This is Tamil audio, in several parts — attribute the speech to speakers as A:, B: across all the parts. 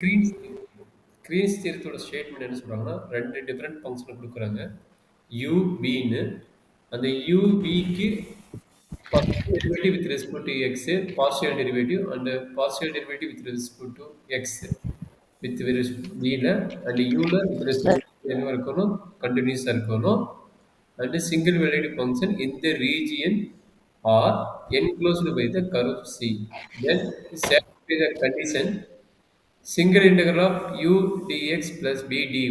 A: கிரீன்ஸ் கிரீன்ஸ் தியரத்தோட ஸ்டேட்மெண்ட் என்ன சொல்றாங்கன்னா, 2 டிஃபரெண்ட் ஃபங்ஷன குடுக்குறாங்க. u, vன்னு. அந்த u, vக்கு partial derivative with respect to x, partial derivative and partial derivative with respect to x with vல and uல with respect
B: Sir,
A: to என்னவா இருக்கணும்? கன்டினியூஸா இருக்கணும். And single valued function in the region are enclosed by the curve C. Then satisfy the condition single integral of u dx plus b dy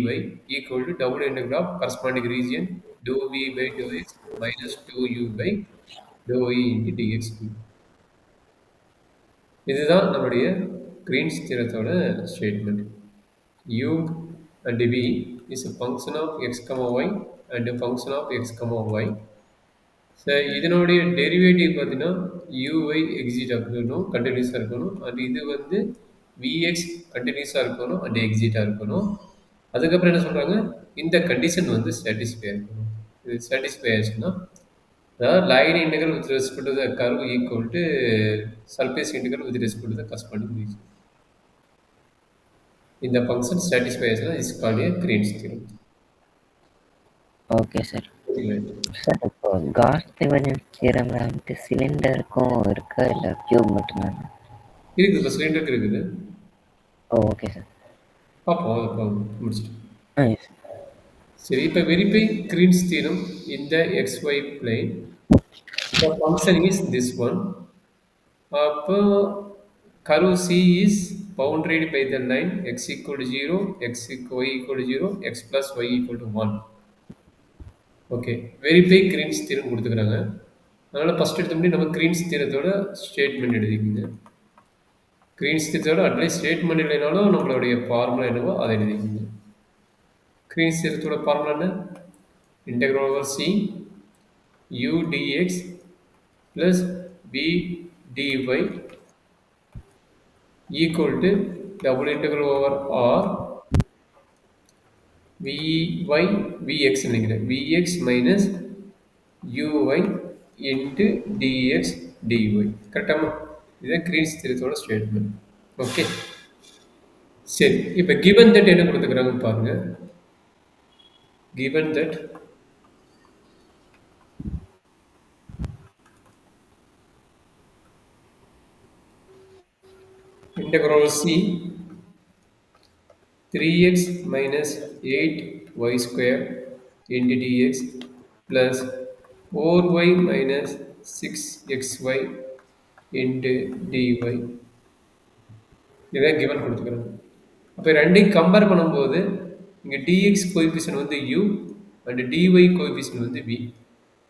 A: equal to double integral of corresponding region dou v by dou x minus 2u by dou e into dx. இதுதான் நம்முடைய கிரீன்ஸ் தியரத்தோட statement. u and v is a function of x comma y and a function of x comma y. So இதனுடைய டெரிவேட்டிவ் பார்த்தீங்கன்னா யூஐ எக்ஸிட் இருக்கணும் கண்டினியூஸாக இருக்கணும் அண்ட் இது வந்து விஎக்ஸ் கண்டினியூஸாக இருக்கணும் அண்ட் எக்ஸிட்டாக இருக்கணும். அதுக்கப்புறம் என்ன சொல்கிறாங்க, இந்த கண்டிஷன் வந்து சாட்டிஸ்ஃபை இருக்கணும். இது சாட்டிஸ்ஃபை ஆச்சுன்னா அதாவது line integral with respect to the curve equal to surface integral with respect to the corresponding region. இந்த ஃபங்க்ஷன் சாட்டிஸ்ஃபை ஆச்சுன்னா is called a Green's theorem.
B: Okay sir. Sir இப்போ காஸ் டிவைடன்ஸ் தியரம்ல வந்துட்டு சிலிண்டருக்கும் இருக்கா இல்லை கியூப் மட்டும்தானா?
A: இருக்குது, இப்போ சிலிண்டருக்கு இருக்குது.
B: Okay sir.
A: பார்ப்போம், அதை பார்ப்போம் முடிச்சுட்டு.
B: எஸ்.
A: சரி, இப்போ verify Green's theorem in the xy plane. The function is this one. அப்போ curve C is bounded by the line x equal to 0, y equal to 0, x plus y equal to 1. Okay, verify Green's theorem கொடுத்துக்கிறாங்க. அதனால் ஃபஸ்ட் எடுத்த முடியும் நம்ம கிரீன்ஸ் தியரத்தோட ஸ்டேட்மெண்ட் எழுதிக்கிங்க. கிரீன்ஸ் தியரத்தோட அட்லீஸ்ட் ஸ்டேட்மெண்ட் இல்லைனாலும் நம்மளுடைய ஃபார்முலா என்னவோ அதை எழுதிக்கிங்க. கிரீன்ஸ் தியரத்தோட ஃபார்முலா என்ன? integral over c u dx plus b dy equal to double integral over r vy vx நினைக்கிறேன் vx minus uy into dx dy. கரெக்டாமா? இதுதான் கிரீன்ஸ் தியரத்தோட ஸ்டேட்மெண்ட். ஓகே, சரி, இப்போ given that என்ன கொடுத்துக்கிறாங்கன்னு பாருங்க. given that integral c 3x minus 8y square into dx plus 4y minus 6xy into dy. இதான் கிவன் கொடுத்துக்கிறாங்க. அப்போ ரெண்டையும் கம்பேர் பண்ணும்போது இங்கே dx கோஎஃபிஷியன்ட் வந்து u அண்ட் dy கோஎஃபிஷியன்ட் வந்து v.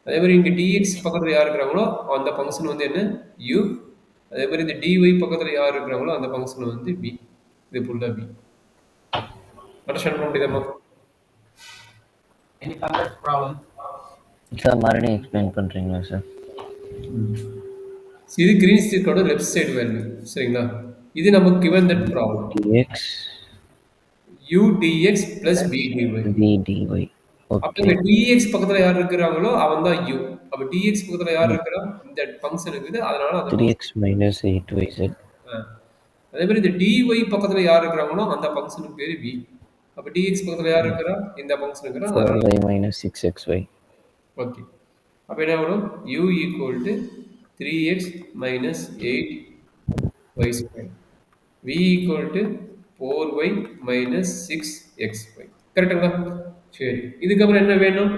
A: அதே மாதிரி இங்கே dx பக்கத்தில் யார் இருக்கிறாங்களோ அந்த ஃபங்க்ஷன் வந்து என்ன? u. அதே மாதிரி இந்த dy பக்கத்தில் யார் இருக்கிறாங்களோ அந்த ஃபங்க்ஷன் வந்து v. இது ஃபுல்லாக v. அண்டர்ஸ்டாண்ட் பண்ண முடியுதாம்மா?
C: Any further problem?
B: சார் மறுபடியும் எக்ஸ்பிளைன் பண்ணுறீங்களா சார்?
A: இது கிரீன்ஸ் தியரத்தோட லெஃப்ட் சைடு வேல்யூ, சரிங்களா? இது நமக்கு given that problem
B: dx
A: u dx plus b dy.
B: v dy.
A: அப்போ
B: ஓகே.
A: இந்த dx பக்கத்துல யார் இருக்கிறாங்களோ அவன் தான் u. அப்போ dx பக்கத்துல யார் இருக்கிறா? இந்த ஃபங்க்ஷன் இருக்குது, அதனால அந்த
B: 3x minus 8yz.
A: அதே மாதிரி இந்த dy பக்கத்துல யார் இருக்கிறாங்களோ அந்த ஃபங்க்ஷனுக்கு பேரு v. அப்போ dx பக்கத்துல யார் இருக்கிறா? இந்த ஃபங்க்ஷன் இருக்கிறா,
B: 4y minus 6xy.
A: ஓகே. அப்போ என்ன வரும்? u equal to 3x minus 8y square. v equal to 4y minus 6xy. கரெக்டுங்களா? சரி, இதுக்கப்புறம் என்ன வேணும்?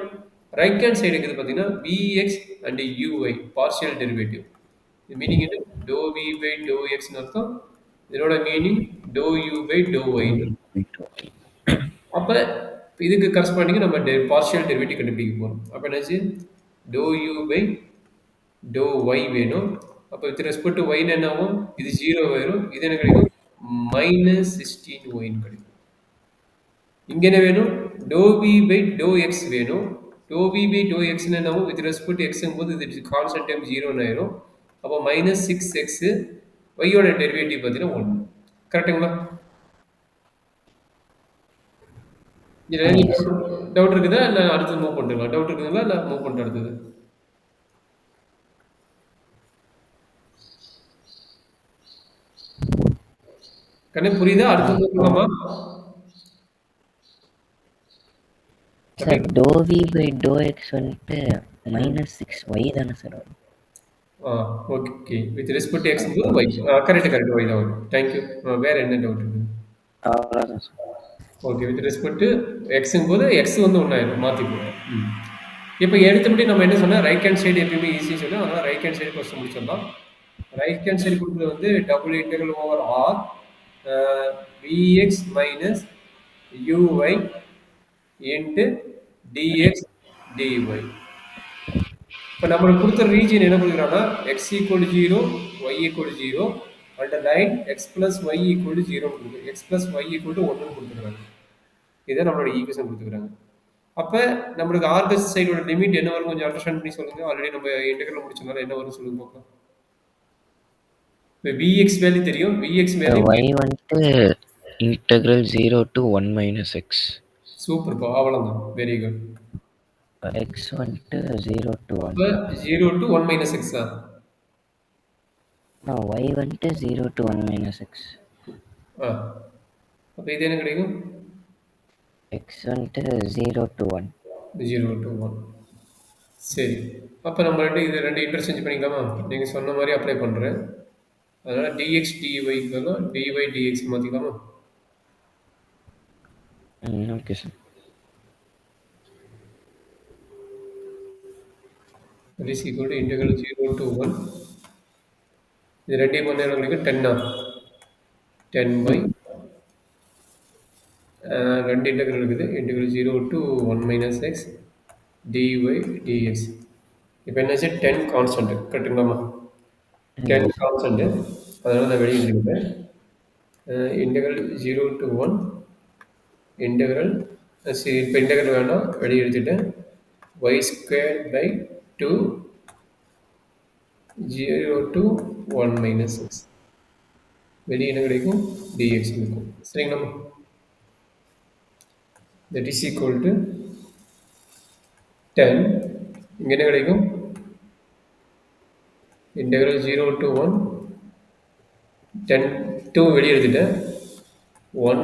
A: ரைட் ஹேண்ட் சைடு இருக்குது பார்த்தீங்கன்னா vx and uy partial derivative. இது மீனிங் என்ன? டோ v பை டோ எக்ஸ்னு அர்த்தம். இதனோட மீனிங் டோ u பை டோ ஒய்னு. அப்போ இதுக்கு கரஸ்பாண்டிங்காக நம்ம பார்ஷியல் டெரிவேட்டிவ் கண்டுபிடிக்க போகிறோம். அப்போ என்னாச்சு? டோ u பை டோ ஒய் வேணும். அப்போ வித் ரெஸ்பெக்ட் டு ஒய்னு என்ன ஆகும்? இது 0 வரும். இது என்ன கிடைக்கும்? மைனஸ் 16 ஒய்னு கிடைக்கும். இங்கே என்ன வேணும்? டோ வி பை டோ எக்ஸ் வேணும். டோ வி பை டோ எக்ஸ்னு என்ன ஆகும்? வித் ரெஸ்பெக்ட் டு எக்ஸும் போது இது கான்ஸ்டன்ட் டைம் 0 ஆயிரும். அப்போ மைனஸ் 6x ஒய்யோட டெரிவேட்டிவ் பார்த்தீங்கன்னா 1. கரெக்டுங்களா? இதில் டவுட் இருக்குதா இல்லை அடுத்தது மூவ் பண்ணிட்டுங்களா? டவுட் இருக்குதுங்களா இல்லை மூவ் பண்ணிட்டு அடுத்தது? கண்ணு புரியுதா? அடுத்து போகலாமா? தம்பி
B: சார் டோ வி பை டோ எக்ஸ் வந்துட்டு -6y தானே சார் வரும்?
A: Okay. With respect to x போது ஒய். கரெக்ட் ஒய் தான் வரும். தேங்க்யூ. வேற என்ன டவுட் இருக்குது?
B: அவ்வளோதான் sir.
A: Okay. With respect to எக்ஸுங்கும் போது எக்ஸ் வந்து ஒன்றாயிரும் மாற்றிக்குவோம். இப்போ எடுத்தபடி நம்ம என்ன சொன்னால் ரைட் ஹேண்ட் சைடு எப்பயுமே ஈஸி சொன்னோம். அதனால் ரைட் ஹேண்ட் சைடு ஃபஸ்ட்டு முடிச்சிடலாம். ரைட் ஹேண்ட் சைடு கொடுக்குறது வந்து double integral over R v x minus u y into d x d y. இப்போ நம்மளுக்கு கொடுத்த ரீஜன் என்ன கொடுக்குறாங்கன்னா x equal 0, y equal 0 and line x plus y equal 0 கொடுக்குது. எக்ஸ் பிளஸ் ஒய் ஈக்குவல் 1 கொடுத்துருக்காங்க. இதை நம்மளோட ஈக்குவேஷன் கொடுத்துக்கிறாங்க. அப்போ நம்மளுக்கு ஆர்கஸ் சைடோட லிமிட் என்ன வரும் கொஞ்சம் அண்டர்ஸ்டாண்ட் பண்ணி சொல்லுங்க. ஆல்ரெடி நம்ம இன்டெகிரல் முடிச்சனால என்ன வரும் சொல்லுங்க பார்க்கலாம். இப்போ விஎக்ஸ் வேல்யூ தெரியும். விஎக்ஸ் வேல்யூ
B: y வந்துட்டு இன்டெக்ரல் 0 to 1 - x.
A: சூப்பர்ப்பா, அவ்வளோதான். Very good.
B: x வந்துட்டு 0 to 1.
A: அப்போ 0 to 1 - x
B: y வந்துட்டு 0 to 1 - x.
A: அப்போ இது என்ன கிடைக்கும்?
B: x வந்துட்டு 0 to 1.
A: 0 to 1. சரி. அப்போ நம்ம இது ரெண்டு இன்டர்சேஞ்ச் பண்ணிக்கலாமா? நீங்கள் சொன்ன மாதிரி அப்ளை பண்ணுறேன். அதனால் டிஎக்ஸ் டிஒய்க்கு பதிலாக டிஒய் டிஎக்ஸ் மாற்றிக்கலாமா?
B: Okay sir.
A: that is equal to integral 0 to 1. இது ரெண்டையும் பண்ண உங்களுக்கு 10 ரெண்டு இன்டெகிரல் இருக்குது. Integral 0 to 1 - x dy dx. இப்போ என்னாச்சு 10 கான்ஸ்டன்ட் கரெக்டுங்களாமா? 10 கான்ஸ்டன்ட். அதனால் நான் வெளியே எழுதிக்கிறேன். இன்டெகிரல் 0 to 1 இன்டெகிரல் இப்போ இன்டெகிரல் வேணாம் வெளியே எழுதிட்டேன். y² / 2 0 to 1 - x வெளியே என்ன கிடைக்கும்? dx இருக்கும். சரிங்களா? that is equal to 10. இங்கே என்ன கிடைக்கும்? இன்டெகிரல் 0 to 1 10 2 வெளியே எடுத்துட்டேன். 1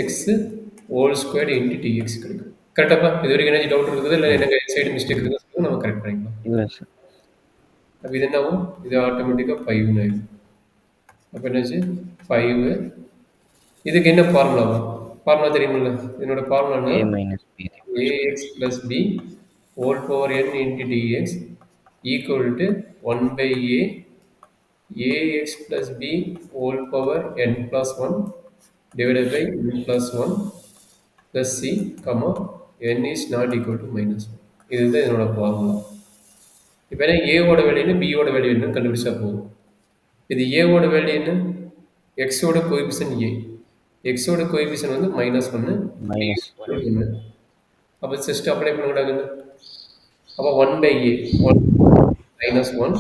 A: - x whole square into dx கிடைக்கும். கரெக்டாப்பா? இது வரைக்கும் என்ன டவுட் இருக்குது? இல்லை எனக்கு சைடு மிஸ்டேக் இருக்குது நம்ம கரெக்ட் பண்ணிக்கலாம்.
B: இல்லை சார்.
A: அப்போ இது என்ன ஆகும்? இது ஆட்டோமேட்டிக்காக 5 ஆயிடும். அப்போ என்னாச்சு 5. இதுக்கு என்ன ஃபார்முலாவா? ஃபார்முலா தெரியுமில்ல? என்னோட formula ax plus b whole power n into dx equal to 1/a ax plus b whole power n plus 1 divided by n plus 1 plus c comma n is not equal to -1. இதுதான் என்னோட ஃபார்முலா. இப்போ என்ன ஏவோட வேல்யூ என்ன பியோட வேல்யூ என்ன கண்டுபிடிச்சா போதும். இது ஏவோட வேல்யூ என்ன? எக்ஸோட கோஎஃபிஷியன்ட் ஏ. எக்ஸோட கோஎஃபிஷியன்ட் வந்து -1 -1. அப்போ ஜஸ்ட் அப்ளை பண்ணக்கூடாதுங்க. அப்போ 1/a 1 - 1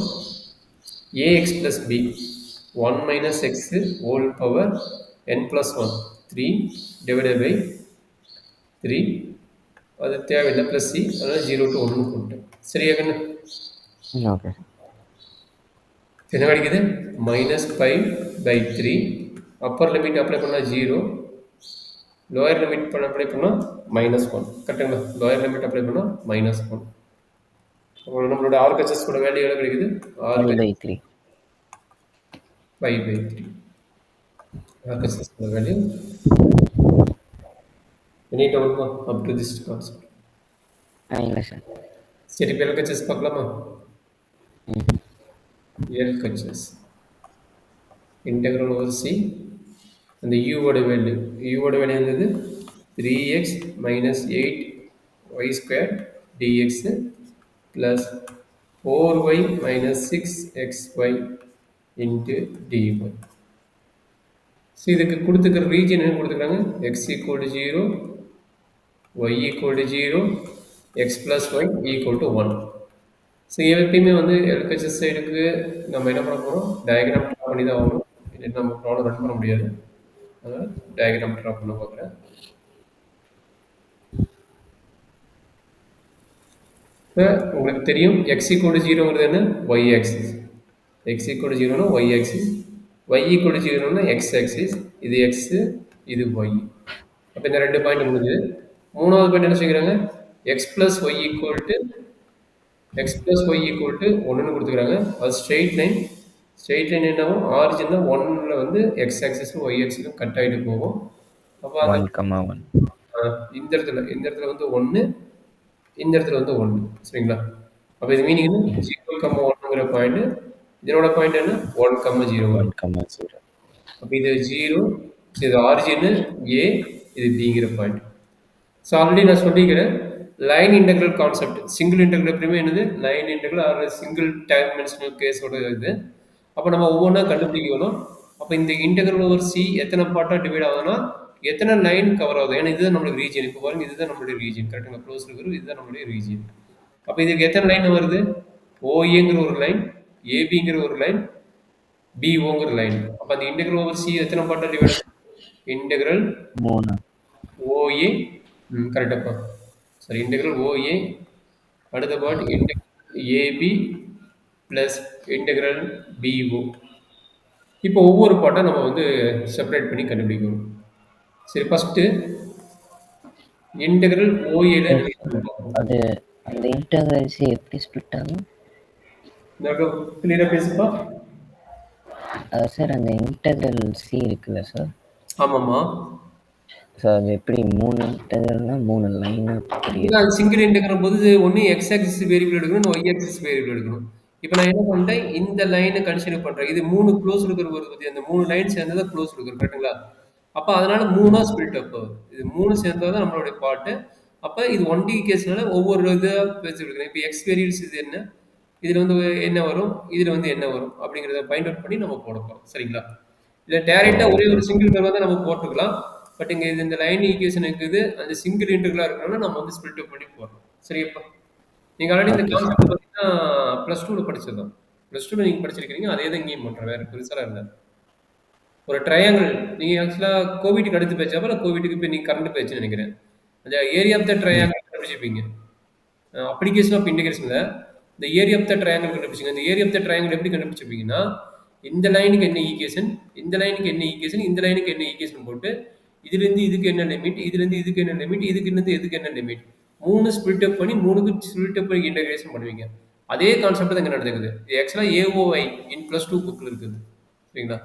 A: ax plus b 1 - x whole power n plus 1 3 divided by 3 அது தேவையில்லை ப்ளஸ் சி. அதனால் 0 to 1 போட்டேன். சரியா கண்ணு?
B: ஓகே.
A: என்ன கிடைக்குது? -5/3. அப்பர் லிமிட் அப்ளை பண்ணால் 0, லோயர் லிமிட் அப்ளை பண்ணால் -1. கரெக்டுங்களா? லோயர் லிமிட் அப்ளை பண்ணால் -1. அப்புறம் நம்மளோட ஆர்கச்சஸ் கூட வேல்யூ எவ்வளோ கிடைக்குது?
B: 5/3.
A: 5/3 ஆர்கச்சஸ் கூட value. Any doubt up to this concept?
B: இல்லை சார்.
A: சரி, இப்போ எல்கச்சஸ் பார்க்கலாமா? எல்கச்சஸ் இன்டெக்ரல் ஓவர் சி. அந்த யூவோட வேல்யூ இருந்தது 3x - 8y² dx plus 4y - 6xy into dy. So இதுக்கு கொடுத்துக்கிற ரீஜன் என்ன கொடுத்துருக்காங்க? x = 0, y = 0, x plus y = 1. So எப்பயுமே வந்து எல்கச்சஸ் சைடுக்கு நம்ம என்ன பண்ண போகிறோம்? டயக்ராம் ட்ரா பண்ணி தான் ஆகணும். இல்லைன்னா நம்ம ப்ராப்ளம் ரன் பண்ண முடியாது. அதனால் டயக்ராம் ட்ரா பண்ண பார்க்குறேன். இப்போ உங்களுக்கு தெரியும் x = 0ங்கிறது என்ன? y axis. x = 0னா y axis. y equal to ஜீரோனா எக்ஸ் ஆக்சிஸ், இது எக்ஸ், இது ஒய். அப்போ இந்த 2 பாயிண்ட் முடிஞ்சது. மூணாவது பாயிண்ட் என்ன செய்கிறாங்க, x plus y equal to x plus y equal to ஒன்றுன்னு கொடுத்துக்கிறாங்க. அது ஸ்ட்ரெயிட் லைன். ஸ்ட்ரெயிட் லைன் என்னாகும், ஆரிஜின் தான் ஒன்னில் வந்து எக்ஸ் ஆக்சிஸும் ஒய் ஆக்சிஸும் கட் ஆகிட்டு போகும். அப்போ அந்த
B: 1,1
A: இந்த இடத்துல வந்து 1, இந்த இடத்துல வந்து 1. சரிங்களா? அப்போ இது மீனிங் என்ன, 0,1ங்கிற பாயிண்ட், இதனோட பாயிண்ட் என்ன, 1,0.
B: 1,0
A: அப்போ இது 0, இது ஆரிஜின் ஏ, இது பிங்கிற பாயிண்ட். ஸோ ஆல்ரெடி நான் சொல்லிக்கிறேன், line integral concept. Single integral எப்பயுமே என்னது, line integral or single dimensional கேஸோட இது. அப்போ நம்ம ஒவ்வொன்றா கண்டுபிடிக்கணும். அப்போ இந்த இன்டெக்ரல் ஓவர் சி எத்தனை பார்ட்டாக டிவைட் ஆகுதுன்னா, எத்தனை லைன் கவர் ஆகுது. ஏன்னா இதுதான் நம்மளுடைய ரீஜன். இப்போ பாருங்க, இதுதான் நம்மளுடைய ரீஜன். கரெக்டாக க்ளோஸ் இருக்கிறது இதுதான் நம்மளுடைய ரீஜன். அப்போ இதுக்கு எத்தனை லைன் வருது, ஓஏங்கிற ஒரு லைன், ஏபிங்கிற ஒரு லைன், பிஓங்கிற லைன். அப்போ அந்த இன்டெக்ரல் ஓவர் சி எத்தனை பார்ட்டாக டிவைட் ஆகுது, இன்டெக்ரல்
B: 3
A: ஓஏ, கரெக்டாப்பா. சரி, இன்டெக்ரல் ஓஏ, அடுத்த part integral A B plus integral B O. இப்போ ஒவ்வொரு பார்ட்டாக நம்ம வந்து செப்பரேட் பண்ணி கண்டுபிடிக்கணும். சரி, ஃபஸ்ட்டு இன்டெக்ரல் ஓஏல
B: அது அந்த இன்டெக்ரல்ஸ் எப்படி ஸ்ப்ளிட் ஆகும்?
A: கிளியராக பேசுப்பா.
B: சார் அந்த இன்டெக்ரல் சி இருக்குல்ல சார்,
A: ஆமாம்மா.
B: சார் அது எப்படி 3 இன்டெக்ரல்னா 3 லைனா புரியுது.
A: சிங்கிள் இன்டெக்ரல் போது ஒன்று எக்ஸ் ஆக்சிஸ் வேரியபிள் எடுக்கணும், ஒய் ஆக்சிஸ் வேரியபிள் எடுக்கணும். இப்போ நான் என்ன பண்ணிட்டேன், இந்த லைனை கன்சிடர் பண்ணுறேன். இது 3 க்ளோஸ் இருக்கிற ஒரு பற்றி, அந்த 3 லைன் சேர்ந்ததான் க்ளோஸ் இருக்கிற, கரெக்டுங்களா? அப்போ அதனால 3ஆ ஸ்பிளிட் அப் ஆகுது. இது 3 சேர்ந்தது தான் நம்மளுடைய பார்ட்டு. அப்போ இது 1D கேஸ்னால ஒவ்வொரு இதாக பேசி எடுக்கிறேன். இப்போ எக்ஸ் வேரியபிள்ஸ் இது என்ன, இதில் வந்து என்ன வரும், இதில் வந்து என்ன வரும் அப்படிங்கிறத ஃபைண்ட் அவுட் பண்ணி நம்ம போட போகிறோம். சரிங்களா? இல்லை டேரெக்டாக ஒரே ஒரு சிங்கிள் கர்வாக தான் நம்ம போட்டுக்கலாம். பட் இங்கே இது இந்த லைன் ஈக்குவேஷன் இருக்குது, அந்த சிங்கிள் இன்டெக்ரலாக இருக்கிறனால நம்ம வந்து ஸ்பிளிட் அப் பண்ணி போடுறோம். சரிப்பா? நீங்கள் ஆல்ரெடி இந்த கான்செப்ட் பார்த்தீங்கன்னா +2ல படிச்சது தான். +2ல நீங்கள் படிச்சிருக்கிறீங்க, அதே தான் இங்கேயும் பண்ணுறேன், வேறு பெருசாக இல்லை. ஒரு ட்ரையாங்கிள், நீங்கள் ஆக்சுவலாக கோவிட்டுக்கு அடுத்து பேச்சப்போ இல்லை கோவிட்டுக்கு இப்போ நீங்கள் கரண்ட் பேச்சுன்னு நினைக்கிறேன். அந்த ஏரியா ஆஃப் த ட்ரையாங்கிள் கண்டுபிடிச்சிருப்பீங்க. அப்ளிகேஷன் ஆஃப் இன்டெகிரேஷனில் இந்த ஏரியா ஆஃப் த ட்ரையாங்கிள் கண்டுபிடிச்சிங்க. இந்த ஏரியா ஆஃப் த ட்ரையாங்கிள் எப்படி கண்டுபிடிச்சிருப்பீங்கன்னா, இந்த லைனுக்கு என்ன ஈக்குவேஷன், இந்த லைனுக்கு என்ன ஈக்குவேஷன், இந்த லைனுக்கு என்ன ஈக்குவேஷன் போட்டு, இதுலேருந்து இதுக்கு என்ன லிமிட், இதுலேருந்து இதுக்கு என்ன லிமிட், இதுக்குலேருந்து இதுக்கு என்ன லிமிட், 3 ஸ்பிளிட் அப் பண்ணி 3க்கு ஸ்பிளிட் அப் பண்ணி இன்டெகிரேஷன் பண்ணுவீங்க. அதே கான்செப்ட் தான் இங்கே நடந்துக்குது. இது ஆக்சுவலாக ஏஓஐ இன் +2 புக்கில் இருக்குது. சரிங்களா?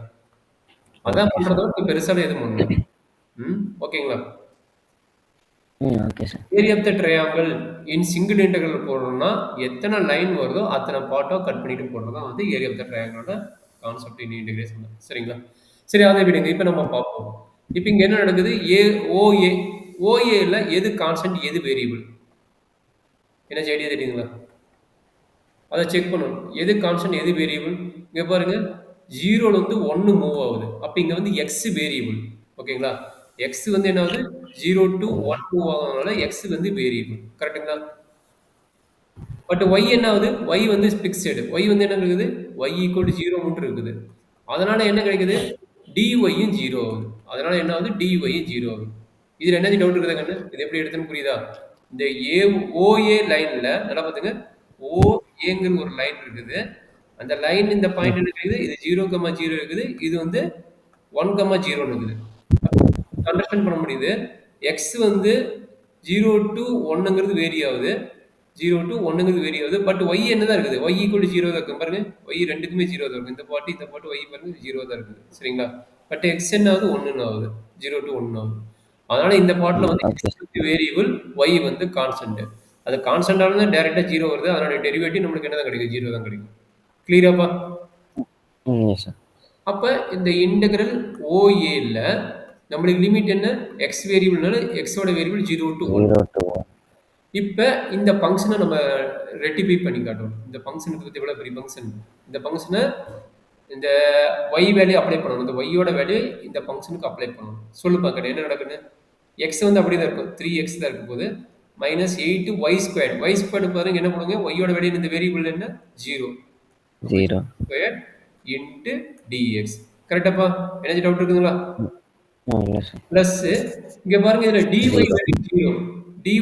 A: அதான் பண்ணுறதோட இப்போ பெருசாக எதுவும் பண்ணல. ஓகேங்களா?
B: Okay sir.
A: Area of the triangle in single integral போடுறோம்னா எத்தனை லைன் வருதோ அத்தனை பார்ட்டாக கட் பண்ணிட்டு போடுறது தான் வந்து ஏரியா ஆஃப் த ட்ரையாங்கிளோட கான்செப்ட் இன் இன்டெகிரேஷன். சரிங்களா? சரி, அதை விடுங்க. இப்போ நம்ம பார்ப்போம். இப்போ இங்கே என்ன நடக்குது, ஓஏ, ஓஏல எது கான்ஸ்டன்ட் எது வேரியபிள், என்ன ஐடியா தெரியுங்களா? அதை செக் பண்ணணும். எது கான்ஸ்டன்ட் எது வேரியபிள். இங்கே பாருங்க, 0லேருந்து 1 மூவ் ஆகுது. அப்போ இங்கே வந்து எக்ஸ் வேரியபிள். ஓகேங்களா? எக்ஸ் வந்து என்ன ஆகுது, 0 to 1 மூவ் ஆகுறதுனால எக்ஸ் வந்து வேரியபிள். கரெக்டுங்களா? பட் ஒய் என்ன ஆகுது, ஒய் வந்து ஃபிக்ஸடு. ஒய் வந்து என்ன இருக்குது, ஒய் ஈக்குவல் டு 0 மட்டும் இருக்குது. அதனால என்ன கிடைக்குது, டிஒய்யும் 0 ஆகுது. அதனால என்ன ஆகுது, டிஒய்யும் 0 ஆகுது. இதில் என்ன டவுட் இருக்குதா கண்ணு, இது எப்படி எடுத்துன்னு புரியுதா? இந்த ஓஏ லைனில் நல்லா பார்த்துங்க, ஓஏங்கிற ஒரு லைன் இருக்குது. அந்த லைன் இந்த பாயிண்ட் என்ன இருக்குது, இது 0,0 இருக்குது, இது வந்து 1,0 இருக்குது. அண்டர்ஸ்டாண்ட் பண்ண முடியுது. எக்ஸ் வந்து 0 to 1ங்கிறது வேரி ஆகுது, 0 to 1ங்கிறது வேரி ஆகுது. பட் ஒய் என்னதான் இருக்குது, ஒய் ஈக்குவல் டு 0 தான் இருக்கும். பாருங்க, ஒய் ரெண்டுக்குமே 0 தான் இருக்கும். இந்த பாட்டு ஒய் பாருங்க 0 தான் இருக்குது. சரிங்களா? பட் எக்ஸ் என்ன ஆகுது, 1 ஆகுது, 0 to 1 ஆகுது. அதனால இந்த பாட்டில் வந்து எக்ஸ் வேரியபிள், ஒய் வந்து கான்ஸ்டன்ட். அது கான்ஸ்டன்ட் ஆனது டேரெக்டாக 0 வருது. அதனுடைய டெரிவேட்டிவ் நம்மளுக்கு என்ன தான் கிடைக்கும், 0 தான் கிடைக்கும். கிளியராப்பா? அப்போ இந்த இன்டெகிரல் ஓஏல நம்மளுக்கு லிமிட் என்ன, எக்ஸ் வேரியபிள்னால எக்ஸோட வேரியபிள் 0 to 1. இப்போ இந்த ஃபங்க்ஷனை நம்ம ரெட்டிஃபை பண்ணி காட்டணும். இந்த ஃபங்க்ஷனுக்கு பற்றி எவ்வளோ பெரிய ஃபங்க்ஷன், இந்த ஃபங்க்ஷனை இந்த ஒய் வேல்யூ அப்ளை பண்ணணும். இந்த ஒய்யோட வேல்யூ இந்த ஃபங்க்ஷனுக்கு அப்ளை பண்ணணும். சொல்லு பார்க்கணும் என்ன நடக்குன்னு. எக்ஸ் வந்து அப்படி தான் இருக்கும், 3x தான் இருக்கும் போது, -8 y². y² பாருங்க என்ன பண்ணுங்க, ஒய்யோட வேல்யூ இந்த வேரியபிள் என்ன, 0 ஸ்கொயர் இன்ட்டு டிஎக்ஸ். கரெக்டாப்பா? என்ன டவுட் இருக்குதுங்களா? பிளஸ் இங்க பாருங்க, இதுல dy வேல்யூ 0, dy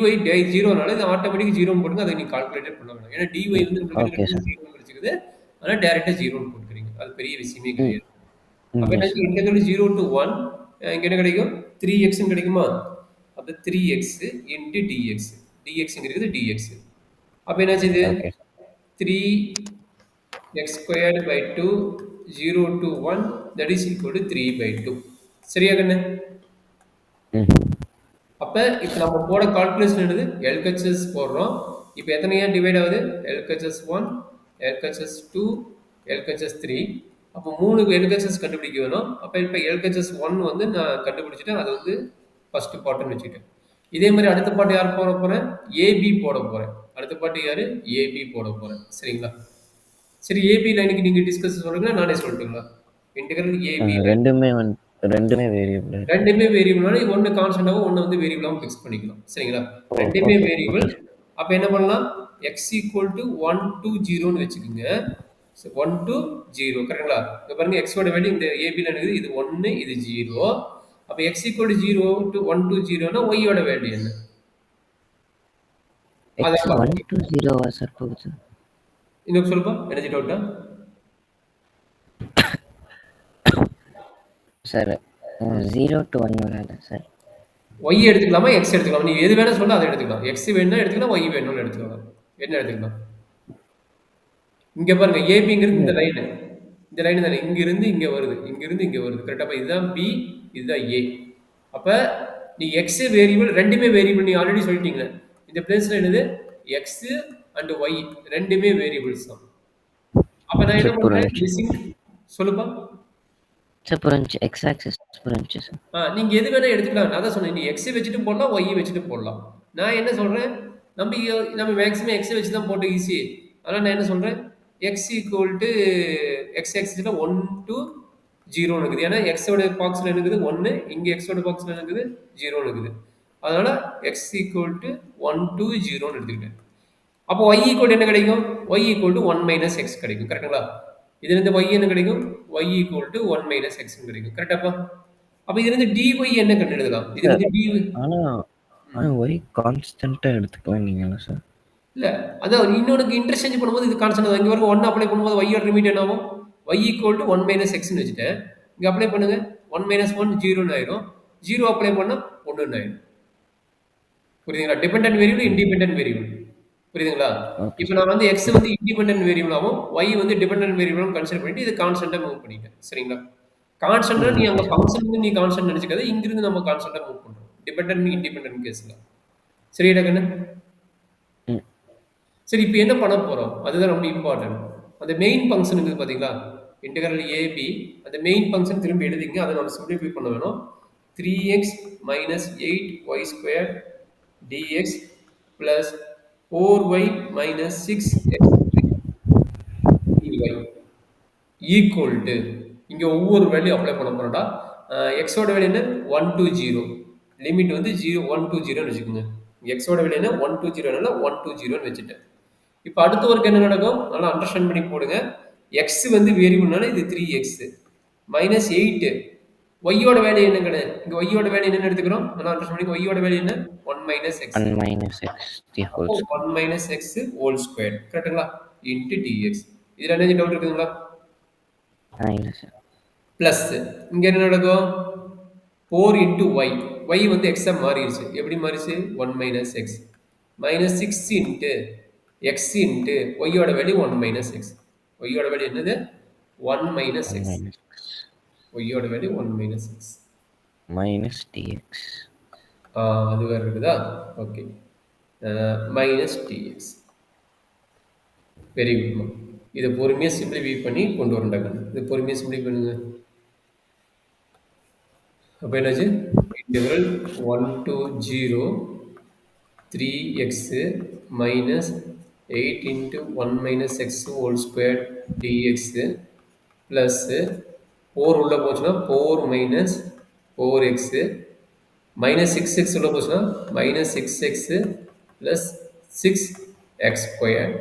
A: 0னால இது ஆட்டோமேட்டிக் 0 போடுங்க. அதை நீங்க கால்குலேட் பண்ண வேண்டாம். ஏன்னா dy வந்து உங்களுக்கு 0 கிடைச்சிருக்குது, அதனால டைரக்டா 0 போட்டுக்கிறீங்க. அது பெரிய விஷயமே கிடையாது. அப்போ
B: Yes,
A: என்ன
B: sir.
A: இன்டெகிரல் 0 to 1 இங்கே என்ன கிடைக்கும் 3x கிடைக்குமா? அப்போ 3x இன்ட்டு டிஎக்ஸ், டிஎக்ஸுங்கிறது டிஎக்ஸ். அப்போ என்னாச்சு இது
B: Okay, sir.
A: 3x squared by 2 0 to 1 that is equal to 3 by 2. சரியா கண்ணு? அப்போ இப்போ நம்ம போட கால்குலேஷன் என்னது எல்ஹெச்எஸ் போடுறோம். இப்போ எத்தனையா டிவைட் ஆகுது? LHS 1, LHS 2, LHS 3. அப்போ 3 எல்ஹெச்எஸ் கண்டுபிடிக்க வேணும். அப்போ இப்போ எல்ஹெச்எஸ் 1 வந்து நான் கண்டுபிடிச்சிட்டேன், அது வந்து ஃபர்ஸ்ட் பார்ட்டுன்னு வச்சுக்கிட்டேன். இதே மாதிரி அடுத்த பாட்டு யார் போட போகிறேன்? ஏபி போட போகிறேன். அடுத்த பாட்டு யார்? ஏபி போட போகிறேன். சரிங்களா? சரி, ஏபி லைனுக்கு நீங்கள் டிஸ்கஸ் சொல்லுங்களா, நானே சொல்லட்டுங்களா? இன்டெகிரல் ஏபி லைன்
B: ரெண்டுமே வேரியபிள்.
A: ரெண்டுமே வேரியபிள்னால ஒன்று கான்ஸ்டன்டாகவும் ஒன்று வந்து வேரியபிளாகவும் ஃபிக்ஸ் பண்ணிக்கலாம். சரிங்களா? ரெண்டுமே
B: ஓகே,
A: வேரியபிள்.
B: ஓகே.
A: அப்போ என்ன பண்ணலாம்? எக்ஸ் ஈக்குவல் டு 1 to 0ன்னு வச்சுக்கோங்க. 1 to 0 கரெக்டுங்களா? இங்கே பாருங்க, எக்ஸோட வேல்யூ இந்த ஏபியில் இருக்குது, இது 1, இது 0. அப்போ X equal to 0 to 1 to 0னா ஒய்யோட வேல்யூ என்ன?
B: X
A: அதான்
B: 1
A: பார்க்கணும்.
B: to 0 சார் போகுது.
A: இன்னும் சொல்லுப்பா, எனர்ஜி டவுட்டா?
B: சார் 0 to 1 வராதா சார்?
A: ஒய் எடுத்துக்கலாமா, எக்ஸ் எடுத்துக்கலாம்? நீ எது வேணா சொல்ல அதை எடுத்துக்கலாம். எக்ஸ் வேணும்னா எடுத்துக்கலாம், ஒய் வேணும்னு எடுத்துக்கலாம். என்ன எடுத்துக்கலாம்? இங்க பாருங்க, ஏபிங்கிறது இந்த லைன், இந்த லைன் தானே, இங்க இருந்து இங்க வருது, இங்க இருந்து இங்க வருது. கரெக்டா? அப்ப இதுதான் பி, இதுதான் ஏ. அப்ப நீ எக்ஸ் வேரியபிள், ரெண்டுமே வேரியபிள், நீ ஆல்ரெடி சொல்லிட்டீங்களே. இந்த பிளேஸ்ல என்னது? எக்ஸ் அண்ட் ஒய் ரெண்டுமே வேரியபிள்ஸ் தான். அப்ப நான் என்ன
B: சார்
A: பண்றேன்?
B: புரிஞ்சு.
A: மிஸ்ஸிங் சொல்லுப்பா.
B: சார் புரிஞ்சு. X ஆக்சிஸ் புரிஞ்சு சார்.
A: நீங்க எது வேணா எடுத்துக்கலாம். நான் தான் சொன்னேன், நீ எக்ஸ் வச்சுட்டு போடலாம், ஒய் வச்சுட்டு போடலாம். நான் என்ன சொல்றேன், நம்ம மேக்ஸிமம் எக்ஸ் வச்சு தான் போட்டு ஈஸி. அதனால நான் என்ன சொல்றேன், எக்ஸ் ஈக்குவல் டு எக்ஸ் எக்ஸில் 1 to 0 இருக்குது. ஏன்னா எக்ஸோட பாக்ஸில் இருக்குது 1, இங்கே எக்ஸோட பாக்ஸில் இருக்குது 0 இருக்குது. அதனால எக்ஸ் ஈக்குவல் டு 1 to 0ன்னு எடுத்துக்கிட்டேன். அப்போ ஒய் ஈக்குவல் என்ன கிடைக்கும்? Y equal to 1 minus x கிடைக்கும். கரெக்டுங்களா? இதுலேருந்து ஒய் என்ன கிடைக்கும்? ஒய் ஈக்குவல் டு 1 மைனஸ் எக்ஸ்ன்னு கிடைக்கும். கரெக்டாப்பா? அப்போ இதுலேருந்து டிஒய் என்ன கண்டு எழுதலாம்? இது வந்து டி
B: ஆனா y கான்ஸ்டன்ட்டா எடுத்துக்கலாம் நீங்களா சார்?
A: இல்ல, அதான் இன்னொருக்கு இன்டர்சேஞ்ச் பண்ணும்போது இது கான்ஸ்டன்ட் தான். இங்க வரைக்கும் 1 அப்ளை பண்ணும்போது y யோட லிமிட் என்ன ஆகும்? y ஈக்குவல் டு 1 மைனஸ் எக்ஸ்ன்னு வச்சுட்டேன். இங்க அப்ளை பண்ணுங்க, 1 மைனஸ் 1 0ன்னு ஆயிரும். 0 அப்ளை பண்ணா 1ன்னு ஆயிரும். புரியுதுங்களா? Dependent variable, independent variable. புரியுதுங்களா?
B: ஓகே
A: இப்போ
B: சார்.
A: நான் வந்து எக்ஸ் வந்து இண்டிபெண்டன்ட் வேரியபிளாகவும் y வந்து டிபெண்டன்ட் வேரியபிளாகவும் கன்சிடர் பண்ணிட்டு இது கான்ஸ்டன்ட்டா மூவ் பண்ணிட்டேன். சரிங்களா? கான்ஸ்டன்ட்னா நீ அங்க
B: ஓகே சார்.
A: ஃபங்க்ஷன் வந்து நீ கான்ஸ்டன்ட் நினைச்சுக்காத, இங்கிருந்து நம்ம கான்ஸ்டன்ட்டா மூவ் பண்றோம். டிபெண்டன்ட் இண்டிபெண்டன்ட் கேஸ்ல. சரியா கண்ணு?
B: ம்.
A: சரி, இப்போ என்ன பண்ண போறோம்? அதுதான் ரொம்ப இம்பார்ட்டன்ட். அந்த மெயின் ஃபங்க்ஷன் இருக்குது பாத்தீங்களா? இன்டெகிரல் ஏபி, அந்த மெயின் ஃபங்க்ஷன் திரும்பி எழுதிங்க. அதை நம்ம சிம்பிளிஃபை பண்ண வேணும். 3x minus 8y square dx plus 4y minus 6x dy equal to, இங்க ஒவ்வொரு வேல்யூ அப்ளை பண்ண போறோம்டா. எக்ஸோட வேல்யூ என்ன? 1 to 0. லிமிட் வந்து 0 1 to 0ன்னு வச்சுக்கோங்க. எக்ஸோட வேல்யூ என்ன? 1 to 0னால 1 to 0ன்னு வச்சுட்டேன். இப்போ அடுத்த ஒர்க் என்ன நடக்கும்? நல்லா அண்டர்ஸ்டாண்ட் பண்ணி போடுங்க. எக்ஸ் வந்து வேரியபிள்னால இது 3x மைனஸ் 8. ஒய்யோட வேல்யூ என்ன கிடையாது? இங்க ஒய்யோட வேல்யூ என்னன்னு எடுத்துக்கிறோம். நல்லா அண்டர்ஸ்டாண்ட் பண்ணி, ஒய்யோட வேல்யூ என்ன? 1 minus x.
B: 1 minus x the
A: அப்போ
B: whole square.
A: 1 minus x whole square. கரெக்டுங்களா? Into dx. இதுல என்ன டவுட் இருக்குதுங்களா?
B: இல்ல சார்.
A: பிளஸ் இங்க என்ன நடக்கும்? 4 இன்ட்டு ஒய். ஒய் வந்து எக்ஸா மாறிடுச்சு. எப்படி மாறிச்சு? 1 minus X minus 6 into X into ஒய்யோட வேல்யூ 1 மைனஸ் எக்ஸ். ஒய்யோட வேல்யூ என்னது? 1 மைனஸ்
B: 1
A: எக்ஸ்.
B: minus x
A: ஒய்யோட value 1 minus X.
B: minus dx.
A: அது வேறு இருக்குதா? Okay. Minus dx. Very good. இதை பொறுமையாக சிம்பிளிஃபை பண்ணி கொண்டு வரண்டாங்க. இது பொறுமையாக சிம்பிளிஃபை பண்ணுங்க. அப்போ என்னாச்சு? Integral 1 to 0 3x minus 8 into 1 minus x whole square dx plus 4 உள்ளே போச்சுன்னா 4 மைனஸ் 4x மைனஸ் 6x உள்ளே போச்சுன்னா minus 6x plus 6x square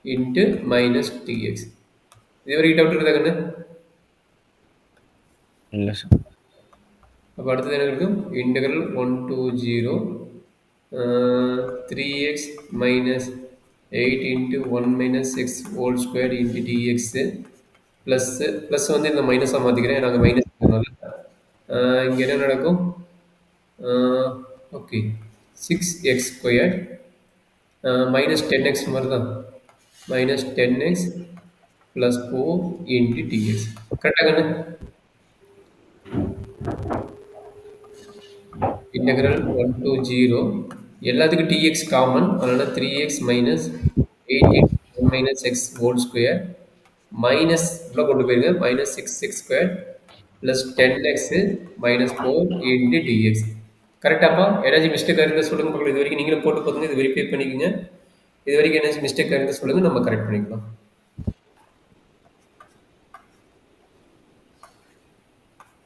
A: into minus dx. இது வரைக்கும் டவுட் இருக்குதா கண்ணு?
B: இல்ல சார்.
A: அப்போ அடுத்தது என்ன இருக்கும்? Integral 1 to 0 3x minus 8 into 1 minus x whole square into dx plus plus வந்து இந்த மைனஸாக மாற்றிக்கிறேன் நாங்கள் மைனஸ் இருக்கிறதுனால இங்கே என்ன நடக்கும் ஓகே 6x² மைனஸ் 10x மாதிரி தான் மைனஸ் 10x ப்ளஸ் 4 × dx கரெக்டாக கண்ணு இன்டெக்ரல் 1 to 0 எல்லாத்துக்கும் dx காமன் அதனால் 3x minus 8 minus x whole square minus உள்ள கொண்டு போயிருங்க minus 6x² plus 10x minus 4 × dx கரெக்டாப்பா ஏதாச்சும் மிஸ்டேக் இருந்தால் சொல்லுங்க பார்க்கலாம் இது வரைக்கும் நீங்களும் போட்டு பார்த்துங்க இது வெரிஃபை பண்ணிக்கோங்க இது வரைக்கும் ஏதாச்சும் மிஸ்டேக் இருந்தால் சொல்லுங்க நம்ம கரெக்ட் பண்ணிக்கலாம்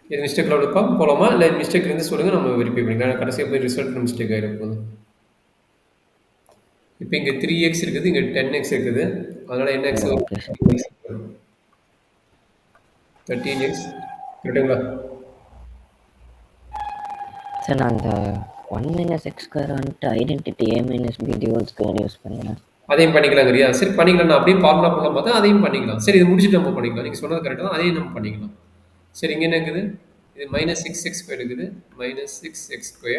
A: இது மிஸ்டேக்கில் எடுப்பா போகலாமா இல்லை மிஸ்டேக் இருந்து சொல்லுங்கள் நம்ம வெரிஃபை பண்ணிக்கலாம் கடைசியாக போய் ரிசல்ட் மிஸ்டேக் ஆகிடும் போதும் இப்போ இங்கே 3x இருக்குது இங்கே 10x இருக்குது அதனால் என்ன எக்ஸ்
B: ஓகே சார்
A: 13x கரெக்டுங்களா
B: சார் நான் அந்த 1 மைனஸ் எக்ஸ் ஸ்கொயர் வந்துட்டு identity a minus b d whole square use பண்ணுறேன்
A: அதையும் பண்ணிக்கலாங்கிறியா சரி பண்ணிக்கலாம் நான் அப்படியே ஃபார்முலா பண்ணலாம் பார்த்தா அதையும் பண்ணிக்கலாம் சரி இது முடிச்சுட்டு நம்ம பண்ணிக்கலாம் நீங்கள் சொன்னது கரெக்டாக தான் அதையும் நம்ம பண்ணிக்கலாம் சரி இங்கே என்ன இருக்குது இது மைனஸ் 6x² இருக்குது மைனஸ் 6x²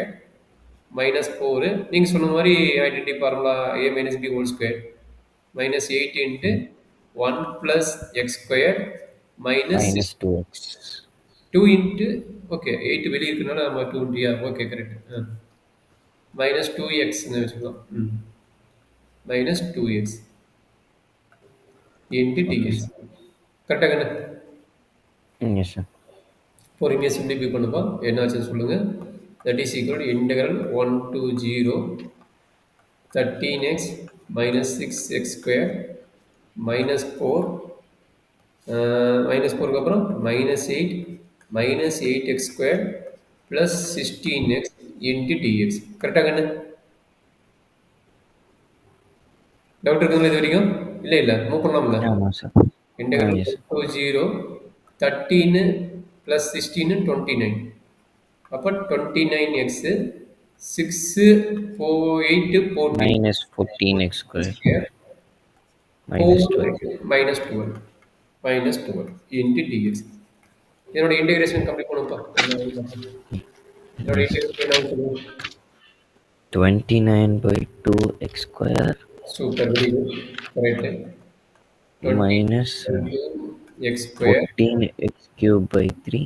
A: மைனஸ் 4 நீங்கள் சொன்ன மாதிரி identity formula a minus b whole square minus 8 into 1 plus x² minus
B: minus 2x
A: 2 into okay 8 வெளியே இருக்கனால நம்ம 2 இன்டியா ஓகே கரெக்ட் மைனஸ் 2xன்னு வச்சுக்கலாம் minus 2x into
B: okay
A: ds
B: sir
A: கரெக்டாக கண்ணு
B: எஸ் சார்
A: பொறுமையாக சிம்பிளிஃபை பண்ணுப்பா என்னாச்சுன்னு சொல்லுங்கள் that is equal integral 1 to 0 13x minus 6x² minus 4 minus 4க்கு அப்புறம் minus 8 minus 8x² plus 16x into dx கரெக்டாக கண்ணு டவுட் இருக்குங்களா இது வரைக்கும் இல்லை இல்லை மூவ் பண்ணலாம்ல
B: ஆமாம் sir
A: integral
B: s
A: 1 to 0 13 plus 16 29 அப்போ 29x 6 4 8 14
B: minus 14x square
A: square
B: minus 12
A: minus 12 into d x என்னோட இன்டெகிரேஷன் கம்ப்ளீட் பண்ணுப்பா என்னோட இன்டெகிரேஷன் என்ன சொல்லுங்க
B: 29/2x square
A: super very good correct
B: minus
A: x square
B: 14x³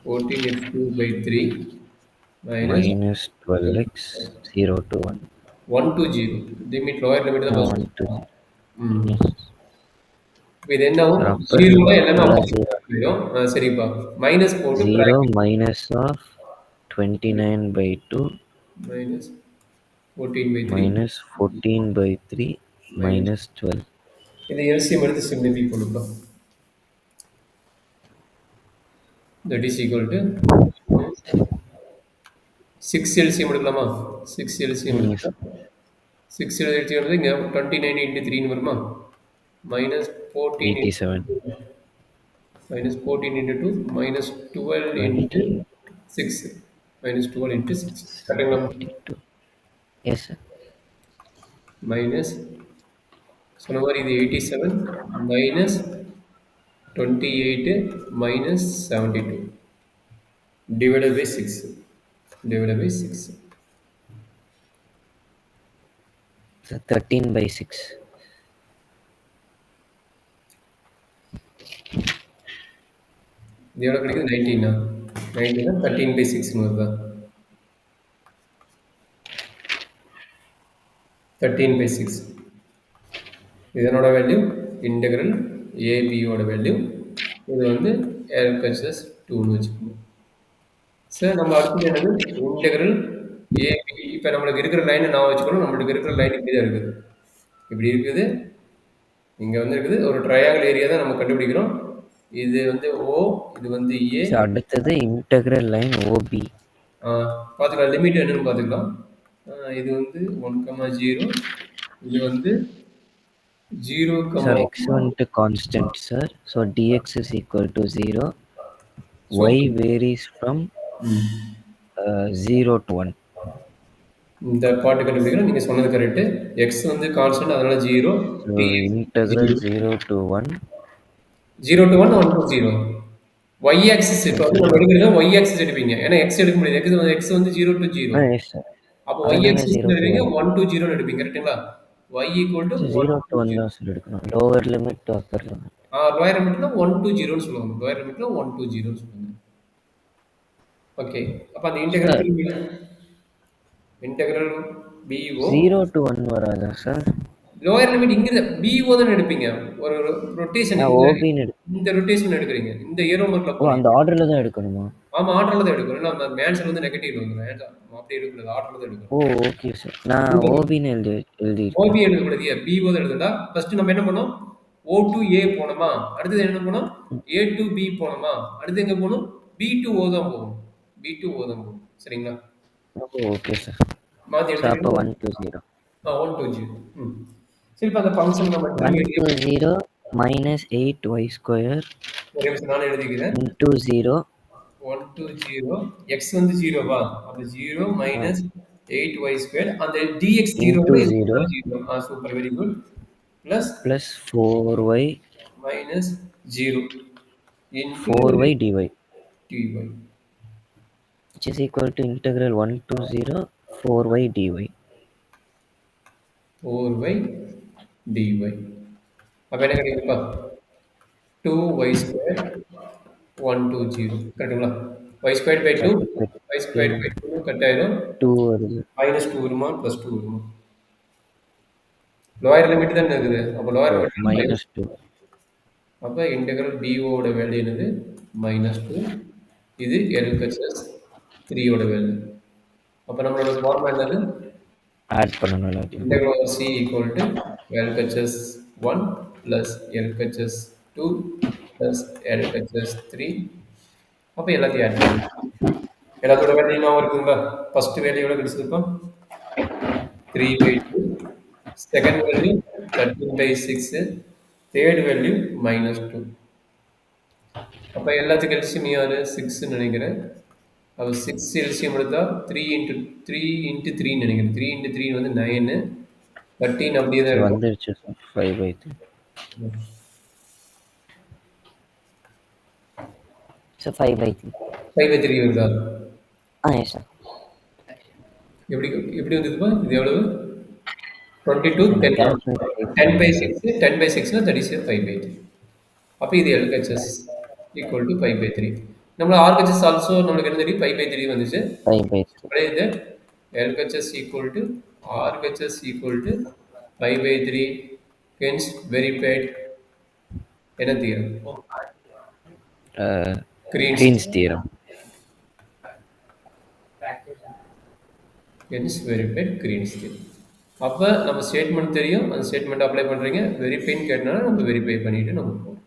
A: 14x³ minus
B: minus 12x 0 to 1
A: 1 to 0 limit lower limit தான்
B: 1 to 0
A: ம்
B: yes
A: இப்போ இது என்ன ஆகும்
B: Proper.
A: ஜீரோனா எல்லாமே
B: Plus
A: ஆப்போசிட் ஆயிடும் சரிப்பா மைனஸ் போட்டு
B: 0 minus of 29/2
A: minus 14/3
B: minus 14/3 minus 12
A: இதை எல்சிஎம் எடுத்து சிம்பிளிஃபை பண்ணுப்பா that is equal to 6 LCM எடுக்கலாமா 6 எல்சிஎம்
B: Yes.
A: எடுத்தா 6 எல்சிஎம் எடுத்து இங்கே 29 இன்ட்டு 3 வருமா minus 14
B: 87
A: minus 14 into 2 minus 12 into 6 minus 12 into 6 கரெக்டுங்களா
B: 22 yes sir
A: மைனஸ் சொன்ன மாதிரி இது 87 minus 28 minus 72 divided by 6 divided by 6
B: so 13/6
A: இது எவ்வளோ கிடைக்குது 19 19 13/6 வருதா 13/6 இதனோட வேல்யூ இன்டெக்ரல் ஏபியோட வேல்யூ இது வந்து எல்ஹெச்எஸ் 2ன்னு வச்சுக்கணும் சார் நம்ம அடுத்தது என்னது இன்டெக்ரல் ஏபி இப்போ நம்மளுக்கு இருக்கிற லைனை நான் வச்சுக்கணும் நம்மளுக்கு இருக்கிற லைன் இப்படி தான் இருக்குது இப்படி இருக்குது இங்கே வந்து இருக்குது ஒரு ட்ரையாங்கிள் ஏரியா தான் நம்ம கண்டுபிடிக்கிறோம் இது வந்து ஓ இது வந்து ஏ
B: so அடுத்தது integral line OB
A: பார்த்துக்கலாம் லிமிட் என்னன்னு பார்த்துக்கலாம் இது வந்து 1,0 இது வந்து 0,
B: sir x1 to constant sir so dx is equal to 0
A: So-
B: y varies from 0 to 1
A: இந்த பாட்டு கண்டுபிடிக்கிறோம் நீங்கள் சொன்னது கரெக்டு எக்ஸ் வந்து கான்ஸ்டன்ட் அதனால 0
B: so integral 0 to 1
A: 0 to 1, 1 to 0. Y axis இப்போ வந்து நம்ம எடுக்கிறது y ஆக்சிஸ் எடுப்பீங்க. ஏன்னா x எடுக்க முடியாது. x வந்து 0 to 0.
B: Yes sir.
A: அப்போ y
B: அதனால
A: ஆக்சிஸ்
B: 0 to
A: எடுப்பீங்க
B: 1.
A: 1 to 0 எடுப்பீங்க. கரெக்ட்டுங்களா? y equal to 1
B: 0
A: to
B: to 1
A: 0.
B: தான் சார் எடுக்கணும். Lower limit to upper limit.
A: Lower லிமிட்ல 1 to 0ன்னு சொல்லுவாங்க. லோயர் லிமிட்ல 1 to 0ன்னு சொல்லுவாங்க. ஓகே. அப்ப அந்த இன்டெக்ரல்
B: சார்
A: திரும்பி இன்டெக்ரல் BO
B: 0 to 1 வராதா சார்?
A: லோயர் லிமிட் இங்க BO தானே எடுப்பீங்க. ஒரு ரொட்டேஷன்
B: நான்
A: இந்த
B: ஓபின்னு
A: இந்த ரொட்டேஷன் எடுக்குறீங்க. இந்த ஏரோ மார்க்ல
B: ஓ,
A: போறீங்க.
B: அந்த ஆர்டர்ல தான் எடுக்கணுமா?
A: ஆமா, ஆர்டர்ல தான் எடுக்கணும். ஏன்னா அந்த ஆன்சர் வந்து நெகட்டிவ்ல வந்துரும். வேண்டாம். நம்ம அப்படியே எடுக்கக்கூடாது. ஆர்டர்ல தான் எடுக்கணும்.
B: ஓ, ஓகே சார். நான் ஓபின்னு எழுதியிருக்கேன்.
A: ஓபி எழுதக்கூடாது. BO தான் எழுதுனா ஃபர்ஸ்ட் நம்ம என்ன பண்ணோம்? O to A போனோமா? அடுத்தது என்ன பண்ணோம்? A to B போனோமா? அடுத்து எங்க போணும்? B to O தான் போகும். B to O தான் போகும். சரிங்களா?
B: ஓ, ஓகே சார்.
A: மாத்தி
B: ஸோ அப்போ
A: எழுதிட்டீங்களா?
B: 1 to 0.
A: 1 to 0. ம். சரி, இப்ப அந்த ஃபங்ஷன் நம்ம
B: 1
A: திரும்பி
B: to
A: எழுதி
B: 0 minus 8y square
A: ஒரே நிமிஷம் நானே எழுதிக்கிறேன்.
B: into 0.
A: 1 to 0 x வந்து 0 வா? அப்ப 0 minus 8y². அந்த dx 0
B: into
A: ல இது
B: 0
A: 0. Super, very good. Plus
B: plus 4y
A: minus 0 into
B: 4y dy,
A: dy.
B: which is equal to integral 1 to 0 4y dy.
A: 4y dy. அப்ப என்ன கிடைக்குதுப்பா? 2y² 1 to 0. கரெக்ட்டுங்களா? y² by 2 y² by 2 cut ஆயிடும்.
B: 2 வருது.
A: மைனஸ் 2 வருமா? ப்ளஸ் 2 வருமா? லோயர் லிமிட் தானே இருக்குது. அப்போ லோயர் லிமிட் மைனஸ்.
B: minus 2.
A: அப்போ இன்டெக்ரல் BOட வேல்யூ என்னது? -2. இது LHS 3 ஓட வேல்யூ. அப்போ நம்மளோட ஃபார்முலா என்னது?
B: ஆட் பண்ணணும் எல்லாத்தையும்.
A: Integral of C equal to LHS 1 plus LHS 2 plus LHS 3. அப்போ எல்லாத்தையும் ஆட் பண்ணணும். எல்லாத்தோட வேல்யூ ஞாபகம் இருக்குங்களா? ஃபர்ஸ்ட் வேல்யூ எவ்வளோ கிடைச்சதுப்பா? 3/2. Second value 13/6. Third value -2. அப்போ எல்லாத்துக்கும் எல்சிஎம் யாரு? 6ன்னு நினைக்கிறேன். அப்போ 6 எல்சிஎம் எடுத்தா 3 இன்ட்டு 3 நினைக்கிறேன். 3 இன்ட்டு 3 வந்து 9. 13 அப்படியே தான் இருக்கும்.
B: வந்துருச்சு சார். 5/3. ஸோ 5/3.
A: 5/3 வருதா?
B: Yes sir.
A: எப்படி எப்படி வந்ததுப்பா? இது எவ்வளவு? 22 10
B: calculate
A: 10/6. 10/6னா that is 5/3. அப்போ இது LHS equal to 5/3. நம்மள RHS ஆல்சோ நம்மளுக்கு என்ன தெரியும்? 5/3 வந்துச்சு.
B: 5/3.
A: இது LHS equal to RHS equal to 5/3. Hence verified. என்ன theorem?
B: Green's theorem.
A: Hence verified Green's theorem. அப்போ நம்ம ஸ்டேட்மெண்ட் தெரியும். அந்த ஸ்டேட்மெண்ட் அப்ளை பண்ணுறீங்க. வெரிஃபைன்னு கேட்டனால நம்ம வெரிஃபை பண்ணிட்டு நம்ம போகிறோம்.